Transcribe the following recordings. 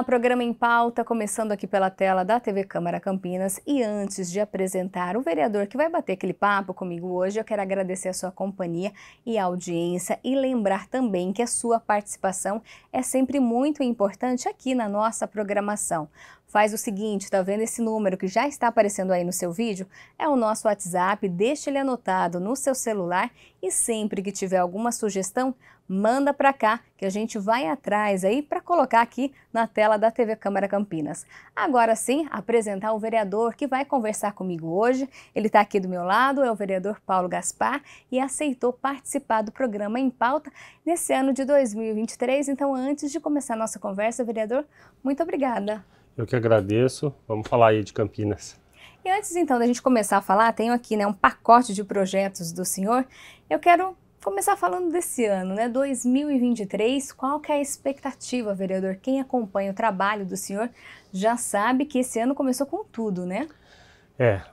Programa em Pauta, começando aqui pela tela da TV Câmara Campinas. E antes de apresentar o vereador que vai bater aquele papo comigo hoje, eu quero agradecer a sua companhia e a audiência e lembrar também que a sua participação é sempre muito importante aqui na nossa programação. Faz o seguinte, tá vendo esse número que já está aparecendo aí no seu vídeo? É o nosso WhatsApp, deixa ele anotado no seu celular e sempre que tiver alguma sugestão, manda para cá que a gente vai atrás aí para colocar aqui na tela da TV Câmara Campinas. Agora sim, apresentar o vereador que vai conversar comigo hoje. Ele está aqui do meu lado, é o vereador Paulo Gaspar e aceitou participar do programa Em Pauta nesse ano de 2023. Então, antes de começar a nossa conversa, vereador, muito obrigada. Eu que agradeço. Vamos falar aí de Campinas. E antes então da gente começar a falar, tenho aqui um pacote de projetos do senhor. Eu quero começar falando desse ano, 2023, qual que é a expectativa, vereador? Quem acompanha o trabalho do senhor já sabe que esse ano começou com tudo, né?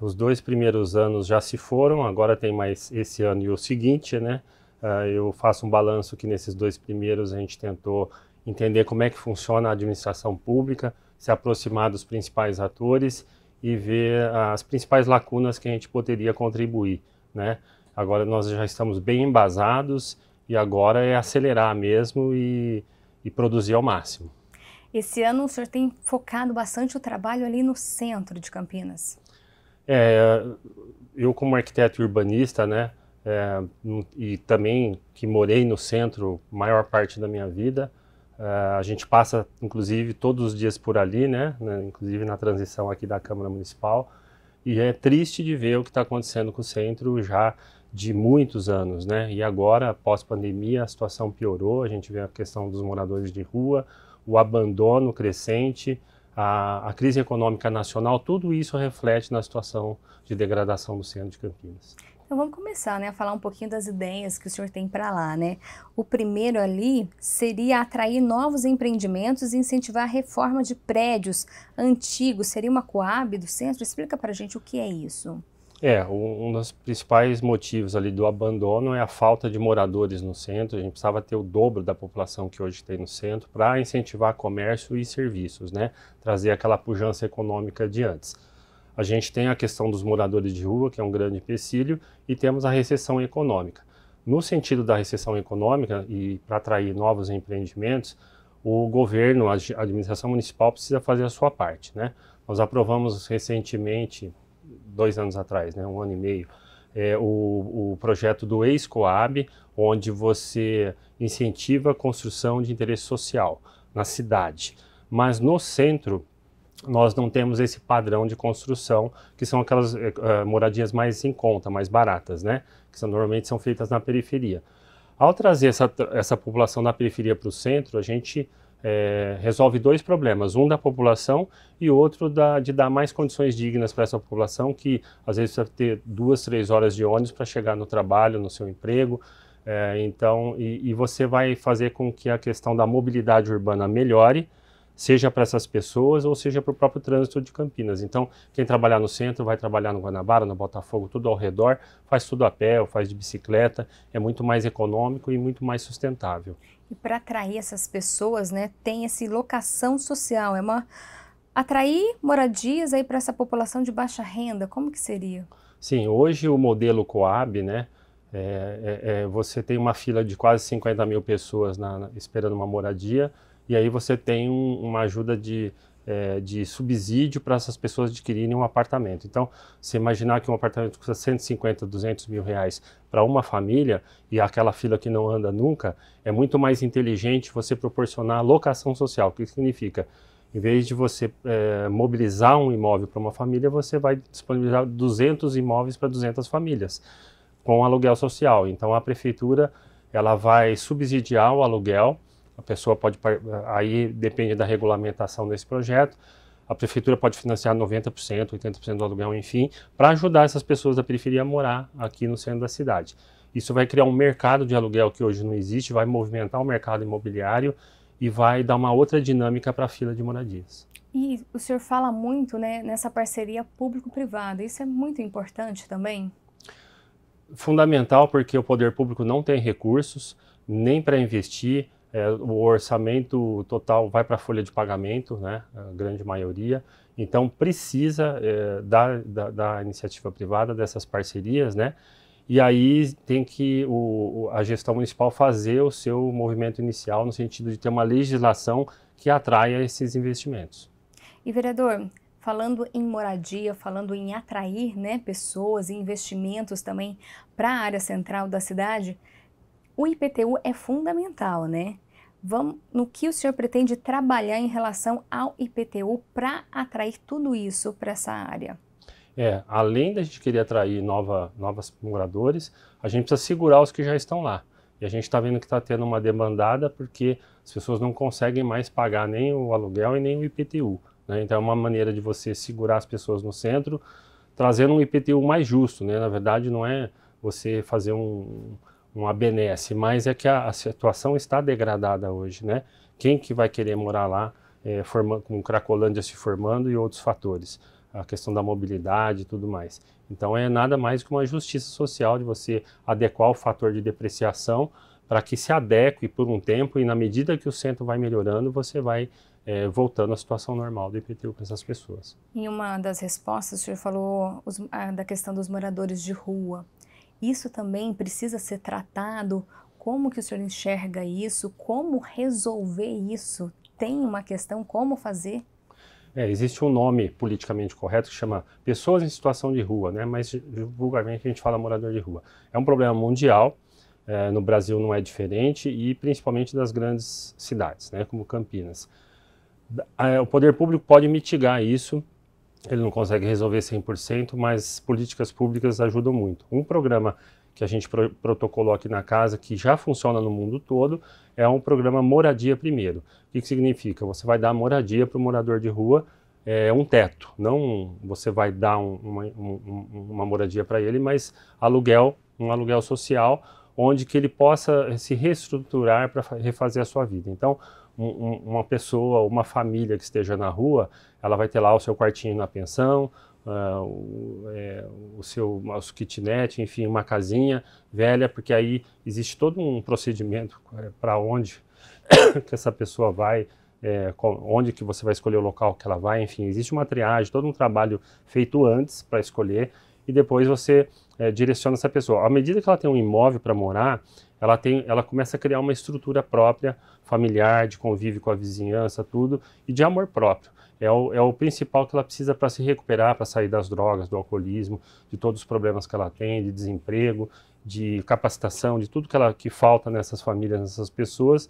Os 2 primeiros anos já se foram, agora tem mais esse ano e o seguinte, né? Eu faço um balanço que nesses 2 primeiros a gente tentou entender como é que funciona a administração pública, se aproximar dos principais atores e ver as principais lacunas que a gente poderia contribuir, né? Agora nós já estamos bem embasados e agora é acelerar mesmo e produzir ao máximo. Esse ano o senhor tem focado bastante o trabalho ali no centro de Campinas. Eu como arquiteto urbanista, né, e também que morei no centro a maior parte da minha vida, a gente passa, inclusive, todos os dias por ali, né, inclusive na transição aqui da Câmara Municipal, e é triste de ver o que está acontecendo com o centro já de muitos anos, né, e agora, pós-pandemia, a situação piorou, a gente vê a questão dos moradores de rua, o abandono crescente, a crise econômica nacional, tudo isso reflete na situação de degradação do centro de Campinas. Então vamos começar, a falar um pouquinho das ideias que o senhor tem para lá, O primeiro ali seria atrair novos empreendimentos e incentivar a reforma de prédios antigos. Seria uma Coab do centro? Explica para a gente o que é isso. Um dos principais motivos ali do abandono é a falta de moradores no centro. A gente precisava ter o dobro da população que hoje tem no centro para incentivar comércio e serviços, né? Trazer aquela pujança econômica de antes. A gente tem a questão dos moradores de rua, que é um grande empecilho, e temos a recessão econômica. No sentido da recessão econômica e para atrair novos empreendimentos, o governo, a administração municipal precisa fazer a sua parte, né? Nós aprovamos recentemente, 2 anos atrás, 1 ano e meio, o projeto do ex-Coab, onde você incentiva a construção de interesse social na cidade. Mas no centro, nós não temos esse padrão de construção, que são aquelas moradias mais em conta, mais baratas, né? Que normalmente são feitas na periferia. Ao trazer essa população da periferia para o centro, a gente resolve 2 problemas, um da população e outro de dar mais condições dignas para essa população, que às vezes precisa ter 2, 3 horas de ônibus para chegar no trabalho, no seu emprego. Então, você vai fazer com que a questão da mobilidade urbana melhore, seja para essas pessoas ou seja para o próprio trânsito de Campinas. Então, quem trabalhar no centro vai trabalhar no Guanabara, no Botafogo, tudo ao redor, faz tudo a pé ou faz de bicicleta, é muito mais econômico e muito mais sustentável. E para atrair essas pessoas, tem esse locação social, atrair moradias aí para essa população de baixa renda, como que seria? Sim, hoje o modelo Coab, você tem uma fila de quase 50 mil pessoas esperando uma moradia, e aí você tem uma ajuda de subsídio para essas pessoas adquirirem um apartamento. Então, se imaginar que um apartamento custa 150, 200 mil reais para uma família, e aquela fila que não anda nunca, é muito mais inteligente você proporcionar locação social. O que significa? Em vez de você mobilizar um imóvel para uma família, você vai disponibilizar 200 imóveis para 200 famílias, com aluguel social. Então, a prefeitura ela vai subsidiar o aluguel. A pessoa pode, aí depende da regulamentação desse projeto, a prefeitura pode financiar 90%, 80% do aluguel, enfim, para ajudar essas pessoas da periferia a morar aqui no centro da cidade. Isso vai criar um mercado de aluguel que hoje não existe, vai movimentar o mercado imobiliário e vai dar uma outra dinâmica para a fila de moradias. E o senhor fala muito nessa parceria público-privada, isso é muito importante também? Fundamental, porque o poder público não tem recursos nem para investir. o orçamento total vai para a folha de pagamento, né, a grande maioria. Então precisa da iniciativa privada, dessas parcerias, né? E aí tem que a gestão municipal fazer o seu movimento inicial no sentido de ter uma legislação que atraia esses investimentos. E vereador, falando em moradia, falando em atrair, né, pessoas e investimentos também para a área central da cidade, o IPTU é fundamental, né? No que o senhor pretende trabalhar em relação ao IPTU para atrair tudo isso para essa área? Além da gente querer atrair novos moradores, a gente precisa segurar os que já estão lá. E a gente está vendo que está tendo uma demandada porque as pessoas não conseguem mais pagar nem o aluguel e nem o IPTU, né? Então é uma maneira de você segurar as pessoas no centro, trazendo um IPTU mais justo, né? Na verdade não é você fazer uma benesse, mas é que a situação está degradada hoje, né? Quem que vai querer morar lá, com Cracolândia se formando e outros fatores? A questão da mobilidade e tudo mais. Então é nada mais que uma justiça social de você adequar o fator de depreciação para que se adeque por um tempo e na medida que o centro vai melhorando, você vai voltando à situação normal do IPTU para essas pessoas. Em uma das respostas, o senhor falou da questão dos moradores de rua. Isso também precisa ser tratado? Como que o senhor enxerga isso? Como resolver isso? Tem uma questão como fazer? Existe um nome politicamente correto que chama pessoas em situação de rua, né? Mas vulgarmente a gente fala morador de rua. É um problema mundial, no Brasil não é diferente e principalmente das grandes cidades, né? Como Campinas. O poder público pode mitigar isso, ele não consegue resolver 100%, mas políticas públicas ajudam muito. Um programa que a gente protocolou aqui na casa, que já funciona no mundo todo, é um programa Moradia Primeiro. O que significa? Você vai dar moradia para o morador de rua, um teto. Não você vai dar uma moradia para ele, mas um aluguel social, onde que ele possa se reestruturar para refazer a sua vida. Então, uma pessoa, uma família que esteja na rua, ela vai ter lá o seu quartinho na pensão, o seu kitnet, enfim, uma casinha velha, porque aí existe todo um procedimento para onde que essa pessoa vai, onde que você vai escolher o local que ela vai, enfim, existe uma triagem, todo um trabalho feito antes para escolher e depois você direciona essa pessoa. À medida que ela tem um imóvel para morar, ela começa a criar uma estrutura própria, familiar, de convívio com a vizinhança, tudo, e de amor próprio. É o principal que ela precisa para se recuperar, para sair das drogas, do alcoolismo, de todos os problemas que ela tem, de desemprego, de capacitação, de tudo que falta nessas famílias, nessas pessoas.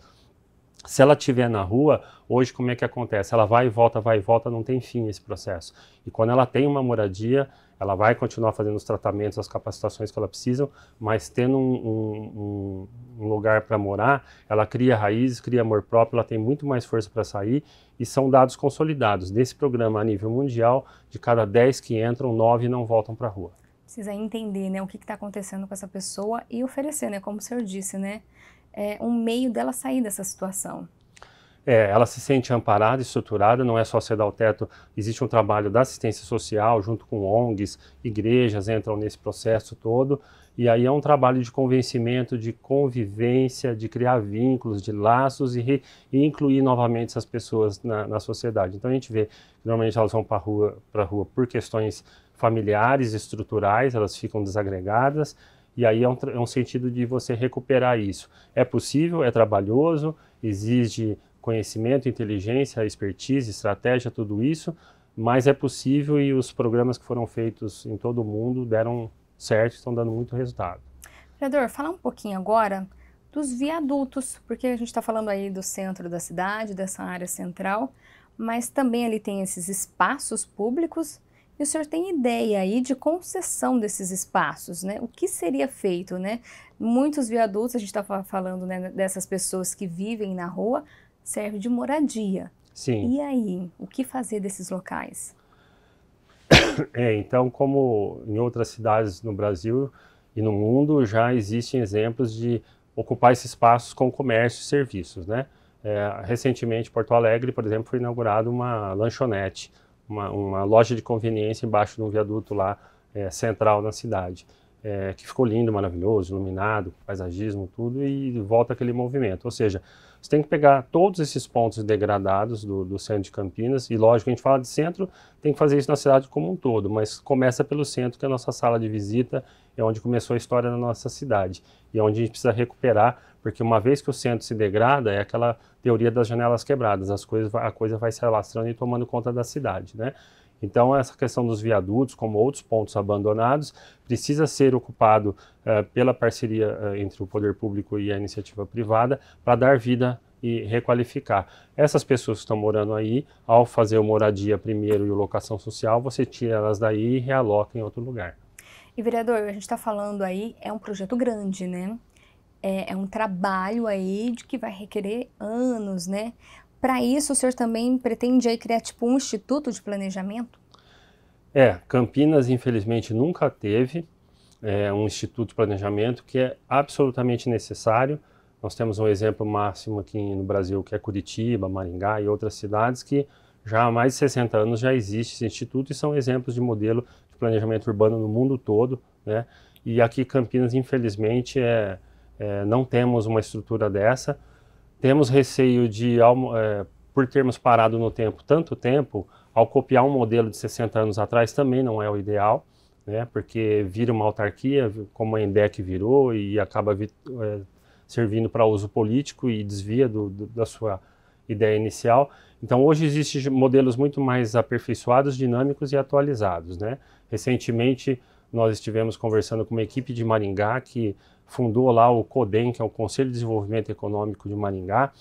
Se ela estiver na rua, hoje como é que acontece? Ela vai e volta, não tem fim esse processo. E quando ela tem uma moradia, ela vai continuar fazendo os tratamentos, as capacitações que ela precisa, mas tendo um lugar para morar, ela cria raízes, cria amor próprio, ela tem muito mais força para sair e são dados consolidados. Nesse programa a nível mundial, de cada 10 que entram, 9 não voltam para a rua. Precisa entender, né, o que está acontecendo com essa pessoa e oferecer, né, como o senhor disse, né, um meio dela sair dessa situação. Ela se sente amparada, estruturada, não é só você dar o teto, existe um trabalho da assistência social, junto com ONGs, igrejas entram nesse processo todo, e aí é um trabalho de convencimento, de convivência, de criar vínculos, de laços e incluir novamente essas pessoas na sociedade. Então a gente vê que normalmente elas vão para a rua por questões familiares, estruturais, elas ficam desagregadas, e aí é um sentido de você recuperar isso. É possível, é trabalhoso, exige conhecimento, inteligência, expertise, estratégia, tudo isso, mas é possível e os programas que foram feitos em todo o mundo deram certo, estão dando muito resultado. Vereador, falar um pouquinho agora dos viadutos, porque a gente está falando aí do centro da cidade, dessa área central, mas também ali tem esses espaços públicos e o senhor tem ideia aí de concessão desses espaços, né? O que seria feito, né? Muitos viadutos, a gente está falando, né, dessas pessoas que vivem na rua, serve de moradia. Sim. E aí, o que fazer desses locais? Então, como em outras cidades no Brasil e no mundo, já existem exemplos de ocupar esses espaços com comércio e serviços, né? Recentemente, em Porto Alegre, por exemplo, foi inaugurada uma lanchonete, uma loja de conveniência embaixo de um viaduto lá central na cidade. que ficou lindo, maravilhoso, iluminado, paisagismo, tudo, e volta aquele movimento. Ou seja, você tem que pegar todos esses pontos degradados do centro de Campinas, e lógico, a gente fala de centro, tem que fazer isso na cidade como um todo, mas começa pelo centro, que é a nossa sala de visita, é onde começou a história da nossa cidade, e é onde a gente precisa recuperar, porque uma vez que o centro se degrada, é aquela teoria das janelas quebradas, a coisa vai se alastrando e tomando conta da cidade, né? Então, essa questão dos viadutos, como outros pontos abandonados, precisa ser ocupado pela parceria entre o poder público e a iniciativa privada para dar vida e requalificar. Essas pessoas que estão morando aí, ao fazer o moradia primeiro e o locação social, você tira elas daí e realoca em outro lugar. E, vereador, a gente está falando aí, é um projeto grande, né? É um trabalho aí de que vai requerer anos, né? Para isso, o senhor também pretende aí criar tipo um instituto de planejamento? Campinas, infelizmente, nunca teve um instituto de planejamento, que é absolutamente necessário. Nós temos um exemplo máximo aqui no Brasil, que é Curitiba, Maringá e outras cidades que já há mais de 60 anos já existe esse instituto e são exemplos de modelo de planejamento urbano no mundo todo, né? E aqui Campinas, infelizmente, não temos uma estrutura dessa. Temos receio de, por termos parado no tempo tanto tempo, ao copiar um modelo de 60 anos atrás também não é o ideal, né? Porque vira uma autarquia, como a ENDEC virou, e acaba servindo para uso político e desvia da sua ideia inicial. Então hoje existem modelos muito mais aperfeiçoados, dinâmicos e atualizados, né? Recentemente nós estivemos conversando com uma equipe de Maringá que fundou lá o CODEM, que é o Conselho de Desenvolvimento Econômico de Maringá,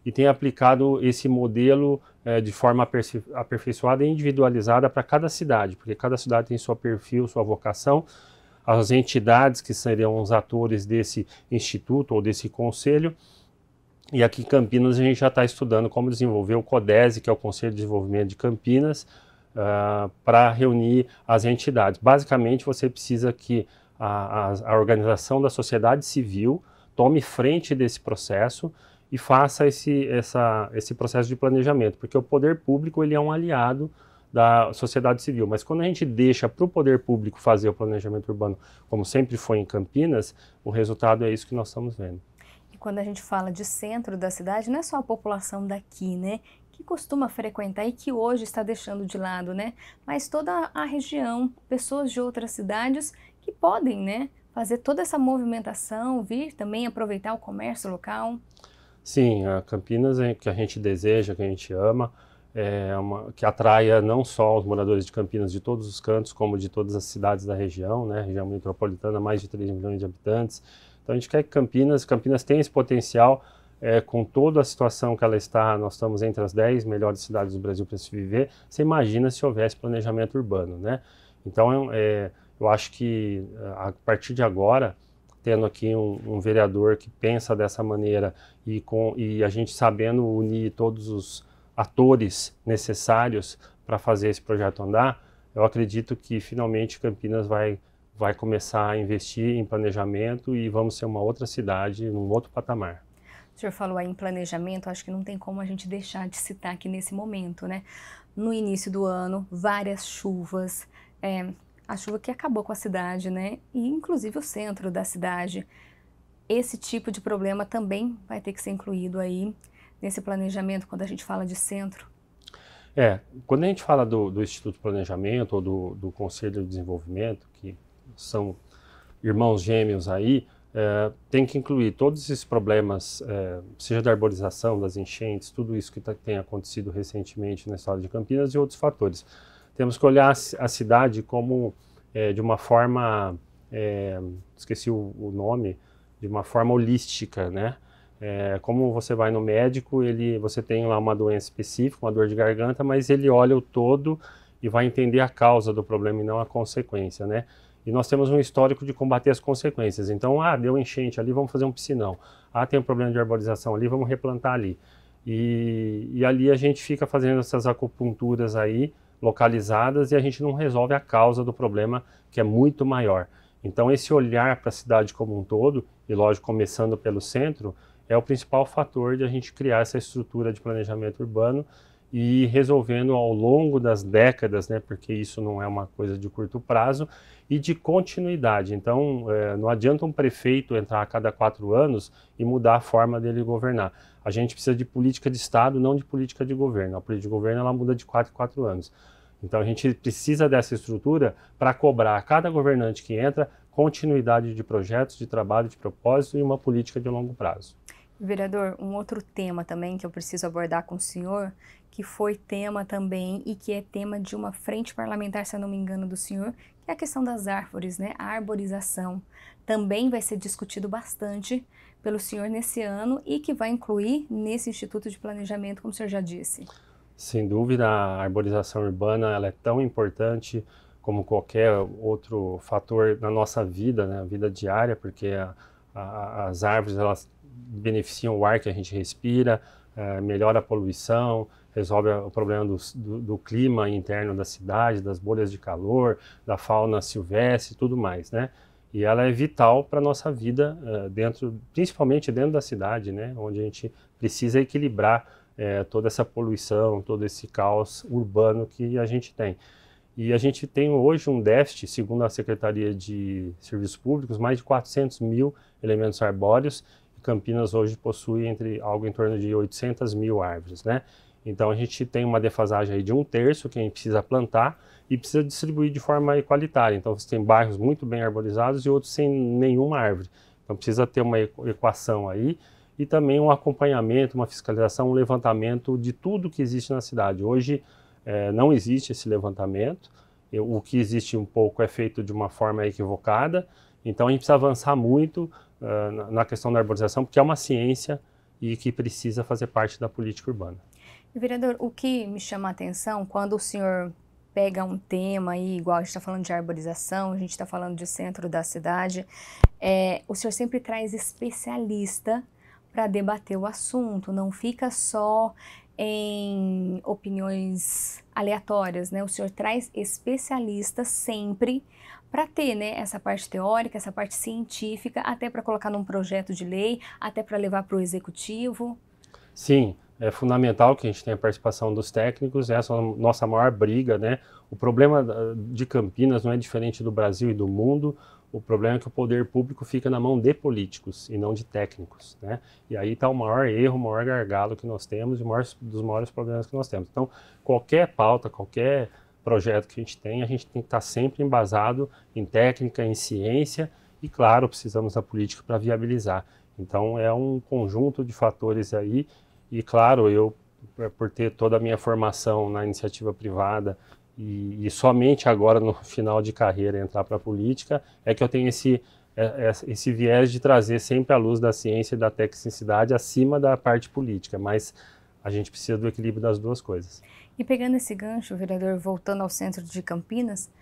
e tem aplicado esse modelo de forma aperfeiçoada e individualizada para cada cidade, porque cada cidade tem seu perfil, sua vocação. As entidades que seriam os atores desse instituto ou desse conselho, e aqui em Campinas a gente já está estudando como desenvolver o CODESE, que é o Conselho de Desenvolvimento de Campinas, para reunir as entidades. Basicamente você precisa que a organização da sociedade civil tome frente desse processo e faça esse processo de planejamento, porque o poder público ele é um aliado da sociedade civil, mas quando a gente deixa para o poder público fazer o planejamento urbano, como sempre foi em Campinas, o resultado é isso que nós estamos vendo. E quando a gente fala de centro da cidade, não é só a população daqui, né, que costuma frequentar e que hoje está deixando de lado, né, mas toda a região, pessoas de outras cidades que podem, né, fazer toda essa movimentação, vir também aproveitar o comércio local. Sim, a Campinas que a gente deseja, que a gente ama, que atraia não só os moradores de Campinas de todos os cantos, como de todas as cidades da região, né? Região metropolitana, mais de 3 milhões de habitantes. Então a gente quer que Campinas tem esse potencial, com toda a situação que ela está, nós estamos entre as 10 melhores cidades do Brasil para se viver. Você imagina se houvesse planejamento urbano, né? Então eu acho que a partir de agora, tendo aqui um vereador que pensa dessa maneira e a gente sabendo unir todos os atores necessários para fazer esse projeto andar, eu acredito que finalmente Campinas vai começar a investir em planejamento e vamos ser uma outra cidade, num outro patamar. O senhor falou aí em planejamento, acho que não tem como a gente deixar de citar aqui nesse momento, né? No início do ano, várias chuvas, a chuva que acabou com a cidade, né? E inclusive o centro da cidade. Esse tipo de problema também vai ter que ser incluído aí nesse planejamento quando a gente fala de centro. Quando a gente fala do Instituto de Planejamento ou do Conselho de Desenvolvimento, que são irmãos gêmeos aí, tem que incluir todos esses problemas, seja da arborização, das enchentes, tudo isso que tem acontecido recentemente na história de Campinas e outros fatores. Temos que olhar a cidade como, de uma forma, esqueci o nome, de uma forma holística, né? Como você vai no médico, você tem lá uma doença específica, uma dor de garganta, mas ele olha o todo e vai entender a causa do problema e não a consequência, né? E nós temos um histórico de combater as consequências. Então, deu enchente ali, vamos fazer um piscinão. Tem um problema de arborização ali, vamos replantar ali. E ali a gente fica fazendo essas acupunturas aí, localizadas, e a gente não resolve a causa do problema, que é muito maior. Então esse olhar para a cidade como um todo, e lógico, começando pelo centro, é o principal fator de a gente criar essa estrutura de planejamento urbano e resolvendo ao longo das décadas, né, porque isso não é uma coisa de curto prazo, e de continuidade. Então, não adianta um prefeito entrar a cada 4 anos e mudar a forma dele governar. A gente precisa de política de Estado, não de política de governo. A política de governo ela muda de 4 em 4 anos. Então, a gente precisa dessa estrutura para cobrar a cada governante que entra continuidade de projetos, de trabalho, de propósito e uma política de longo prazo. Vereador, um outro tema também que eu preciso abordar com o senhor, que foi tema também e que é tema de uma frente parlamentar, se eu não me engano, do senhor, que é a questão das árvores, né? A arborização. Também vai ser discutido bastante pelo senhor nesse ano e que vai incluir nesse Instituto de Planejamento, como o senhor já disse. Sem dúvida, a arborização urbana ela é tão importante como qualquer outro fator na nossa vida, né? A vida diária, porque as árvores elas beneficiam o ar que a gente respira, melhora a poluição, resolve o problema do clima interno da cidade, das bolhas de calor, da fauna silvestre e tudo mais, né? E ela é vital para a nossa vida, principalmente dentro da cidade, né? Onde a gente precisa equilibrar toda essa poluição, todo esse caos urbano que a gente tem. E a gente tem hoje um déficit, segundo a Secretaria de Serviços Públicos, mais de 400 mil elementos arbóreos. Campinas hoje possui algo em torno de 800 mil árvores, né? Então a gente tem uma defasagem aí de 1/3 que a gente precisa plantar e precisa distribuir de forma igualitária. Então você tem bairros muito bem arborizados e outros sem nenhuma árvore. Então precisa ter uma equação aí e também um acompanhamento, uma fiscalização, um levantamento de tudo que existe na cidade. Hoje não existe esse levantamento, o que existe um pouco é feito de uma forma equivocada, então a gente precisa avançar muito na questão da arborização, porque é uma ciência e que precisa fazer parte da política urbana. Vereador, o que me chama a atenção quando o senhor pega um tema aí, igual a gente está falando de arborização, a gente está falando de centro da cidade, o senhor sempre traz especialista para debater o assunto, não fica só em opiniões aleatórias, né? O senhor traz especialistas sempre para ter, né, essa parte teórica, essa parte científica, até para colocar num projeto de lei, até para levar para o executivo. Sim, é fundamental que a gente tenha a participação dos técnicos, essa é a nossa maior briga, né? O problema de Campinas não é diferente do Brasil e do mundo, o problema é que o poder público fica na mão de políticos e não de técnicos, né? E aí está o maior erro, o maior gargalo que nós temos e dos maiores problemas que nós temos. Então, qualquer pauta, qualquer projeto que a gente tem que estar sempre embasado em técnica, em ciência e, claro, precisamos da política para viabilizar. Então, é um conjunto de fatores aí e, claro, eu, por ter toda a minha formação na iniciativa privada e somente agora no final de carreira entrar para a política, é que eu tenho esse viés de trazer sempre a luz da ciência e da tecnicidade acima da parte política, mas a gente precisa do equilíbrio das duas coisas. E pegando esse gancho, vereador, voltando ao centro de Campinas,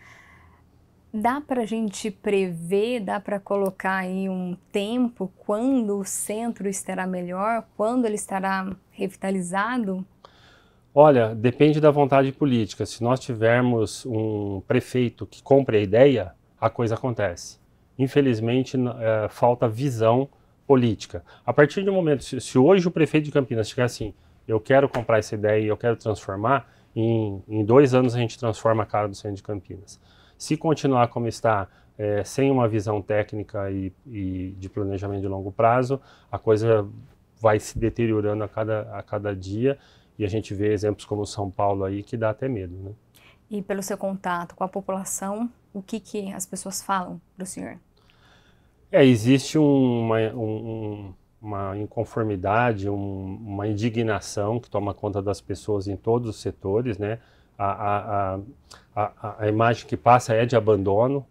dá para a gente prever, dá para colocar aí um tempo quando o centro estará melhor, quando ele estará revitalizado? Olha, depende da vontade política. Se nós tivermos um prefeito que compre a ideia, a coisa acontece. Infelizmente, falta visão política. A partir do momento, se hoje o prefeito de Campinas estiver assim, eu quero comprar essa ideia e eu quero transformar, em 2 anos a gente transforma a cara do centro de Campinas. Se continuar como está, sem uma visão técnica e de planejamento de longo prazo, a coisa vai se deteriorando a cada dia. E a gente vê exemplos como São Paulo aí que dá até medo, né? E pelo seu contato com a população, o que as pessoas falam para o senhor? Existe uma inconformidade, uma indignação que toma conta das pessoas em todos os setores, né? A imagem que passa é de abandono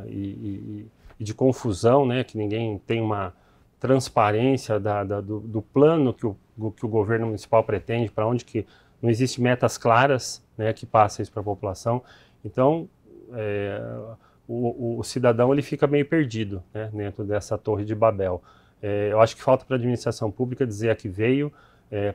e de confusão, né? Que ninguém tem uma transparência do plano que o governo municipal pretende, para onde que não existe metas claras, né, que passem isso para a população. Então, o cidadão ele fica meio perdido, né, dentro dessa torre de Babel. Eu acho que falta para a administração pública dizer a que veio,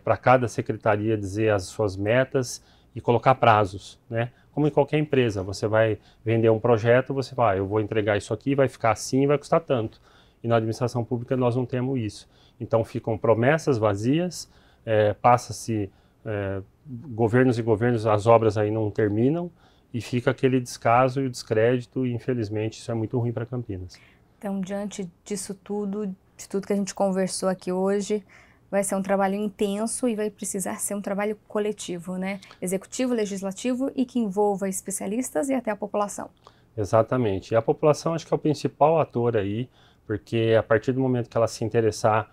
para cada secretaria dizer as suas metas e colocar prazos, né? Como em qualquer empresa, você vai vender um projeto, você vai, eu vou entregar isso aqui, vai ficar assim, vai custar tanto. E na administração pública nós não temos isso. Então ficam promessas vazias, passa-se governos e governos, as obras aí não terminam e fica aquele descaso e o descrédito, e infelizmente isso é muito ruim para Campinas. Então, diante disso tudo, de tudo que a gente conversou aqui hoje, vai ser um trabalho intenso e vai precisar ser um trabalho coletivo, né? Executivo, legislativo e que envolva especialistas e até a população. Exatamente. E a população acho que é o principal ator aí, porque a partir do momento que ela se interessar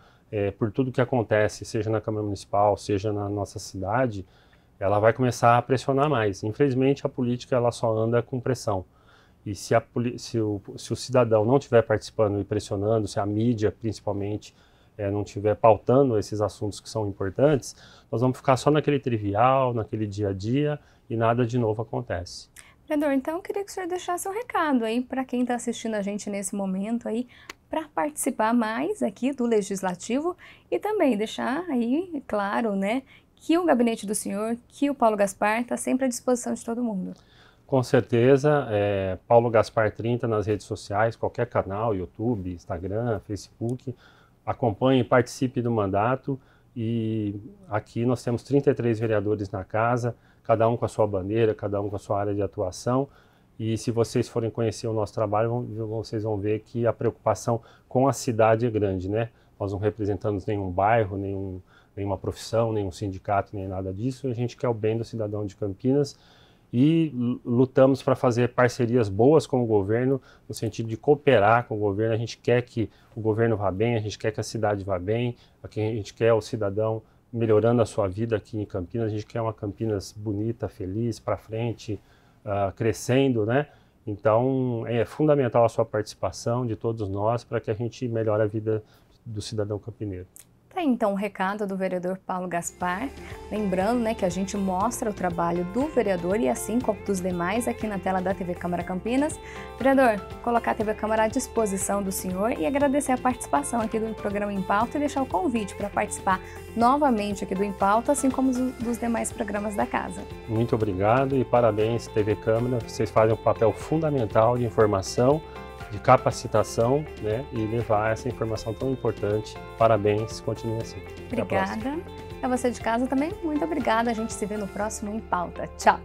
por tudo que acontece, seja na Câmara Municipal, seja na nossa cidade, ela vai começar a pressionar mais. Infelizmente, a política ela só anda com pressão. E se o cidadão não estiver participando e pressionando, se a mídia, principalmente, não estiver pautando esses assuntos que são importantes, nós vamos ficar só naquele trivial, naquele dia a dia, e nada de novo acontece. Vereador, então eu queria que o senhor deixasse um recado aí para quem está assistindo a gente nesse momento aí, para participar mais aqui do Legislativo e também deixar aí, claro, né, que o gabinete do senhor, que o Paulo Gaspar está sempre à disposição de todo mundo. Com certeza, Paulo Gaspar 30 nas redes sociais, qualquer canal, YouTube, Instagram, Facebook, acompanhe e participe do mandato. E aqui nós temos 33 vereadores na casa, cada um com a sua bandeira, cada um com a sua área de atuação. E se vocês forem conhecer o nosso trabalho, vocês vão ver que a preocupação com a cidade é grande, né? Nós não representamos nenhum bairro, nenhuma profissão, nenhum sindicato, nem nada disso. A gente quer o bem do cidadão de Campinas e lutamos para fazer parcerias boas com o governo, no sentido de cooperar com o governo. A gente quer que o governo vá bem, a gente quer que a cidade vá bem, a gente quer o cidadão melhorando a sua vida aqui em Campinas, a gente quer uma Campinas bonita, feliz, para frente, crescendo, né? Então é fundamental a sua participação de todos nós para que a gente melhore a vida do cidadão campineiro. Tá aí, então, o recado do vereador Paulo Gaspar, lembrando, né, que a gente mostra o trabalho do vereador e assim como dos demais aqui na tela da TV Câmara Campinas. Vereador, colocar a TV Câmara à disposição do senhor e agradecer a participação aqui do programa Em Pauta e deixar o convite para participar novamente aqui do Em Pauta, assim como dos demais programas da casa. Muito obrigado e parabéns, TV Câmara, vocês fazem um papel fundamental de informação, de capacitação, né, e levar essa informação tão importante. Parabéns, continue assim. Obrigada. A você de casa também, muito obrigada. A gente se vê no próximo Em Pauta. Tchau!